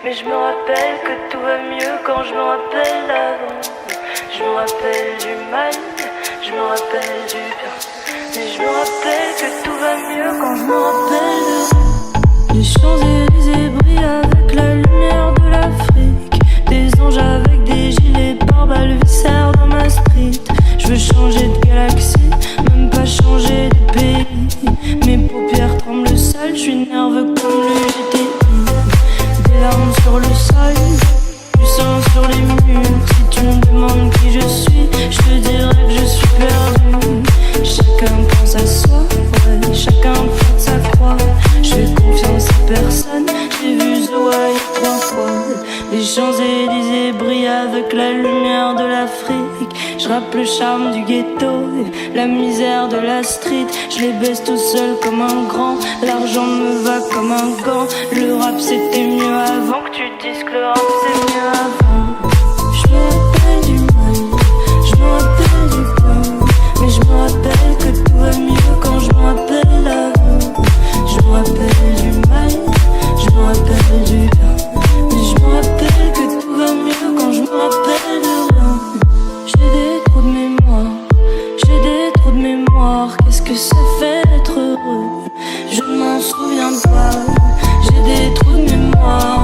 Mais je me rappelle que tout va mieux quand je me rappelle avant. Je me rappelle du mal, je me rappelle du bien. Mais je me rappelle que tout va mieux quand je me rappelle de... Les Champs-Élysées brillent avec la lumière de l'Afrique. Des anges avec des gilets pare-balles viscèrent dans ma street. Je veux changer de galaxie, même pas changer de pays. Mes paupières tremblent sales, je suis nerveux comme le GTI. Des larmes sur le sol, du sang sur les murs. Si tu me demandes qui je suis, je te dirai que je suis perdu. Chacun pense à soi, ouais, chacun porte sa croix. Je fais confiance à personne, j'ai vu The Wire 3 fois. Les Champs-Élysées brillent avec la lumière de l'Afrique. Je rappe le charme du ghetto, la misère de la street. Je les baisse tout seul comme un grand. L'argent me va comme un gant. Le rap c'était mieux avant. Que tu dises que le rap c'est mieux avant. Je me rappelle du mal, je me rappelle du bien. Mais je me rappelle que tout va mieux quand je me rappelle avant. Je me rappelle du mal, je me rappelle du bien. Mais je me rappelle que tout va mieux quand je me rappelle de rien. J'ai des trous de mémoire, j'ai des trous de mémoire. Qu'est-ce que ça fait d'être heureux? Je ne m'en souviens pas. J'ai des trous de mémoire,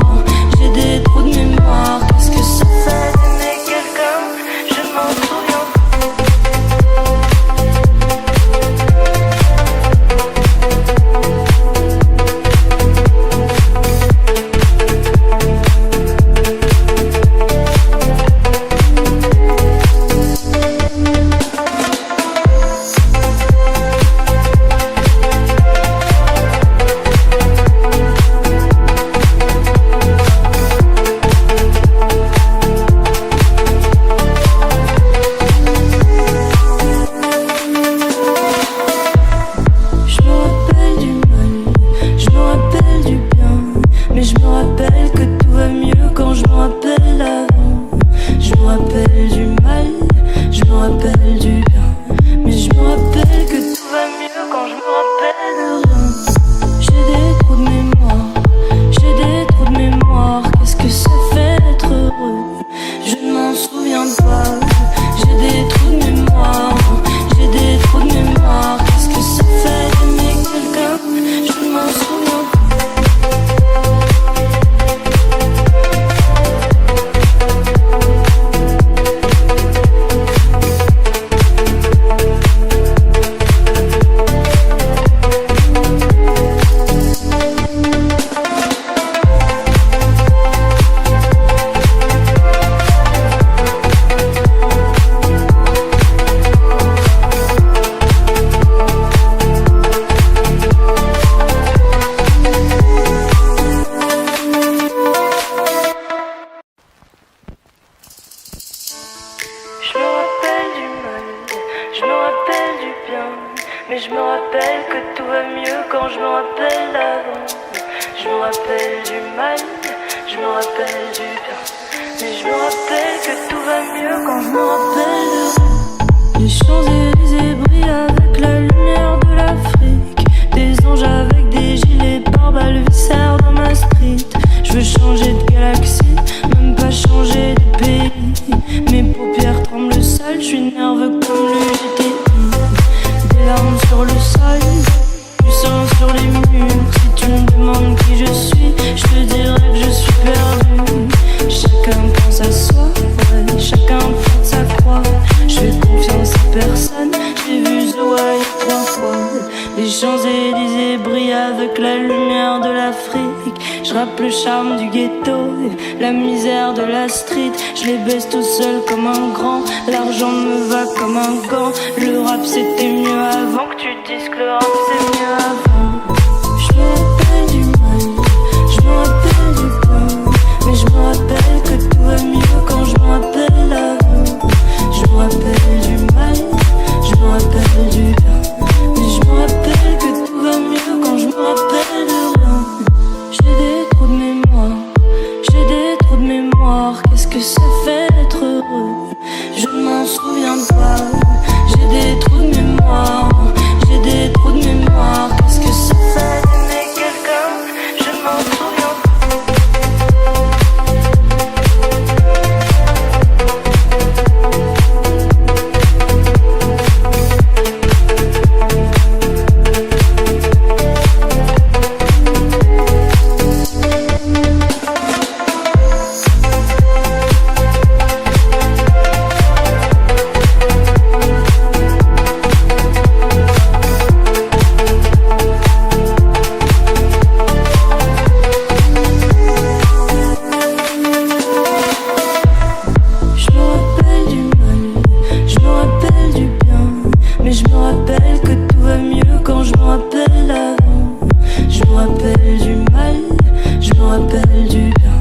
j'ai des trous de mémoire. Qu'est-ce que ça fait d'aimer quelqu'un? Je ne m'en souviens pas. Mais je me rappelle que tout va mieux quand je me rappelle avant. Je me rappelle du mal, je me rappelle du bien. Mais je me rappelle que tout va mieux quand je me rappelle de... Les Champs-Élysées brillent avec la lumière de l'Afrique. Des anges avec des gilets pare-balles viscèrent dans ma street. Je veux changer de galaxie, même pas changer de pays. Mes paupières tremblent sales, je suis nerveux comme le GTI. Des larmes sur le sol, du sang sur les murs. Si tu me demandes qui je suis, je te dirai que je suis perdu. Chacun pense à soi, ouais, chacun porte sa croix. Je fais confiance à personne, j'ai vu The Wire 3 fois. Les Champs-Élysées brillent avec la lumière de l'Afrique. Je rappe le charme du ghetto, la misère de la street. Je les baisse tout seul comme un grand. L'argent me va comme un gant. Le rap c'était mieux avant. Que tu dises que le rap c'est mieux avant. Je me rappelle du mal, je me rappelle du bien. Mais je me rappelle que tout va mieux quand je me rappelle avant. Je me rappelle du mal, je me rappelle du bien. Mais je me rappelle que tout va mieux quand je me rappelle de rien. J'ai des trous de mémoire, j'ai des trous de mémoire. Qu'est-ce que ça fait d'être heureux? Je ne m'en souviens pas. J'ai des trous de mémoire. rappelle que tout va mieux quand je me rappelle avant. Je me rappelle du mal, je me rappelle du bien.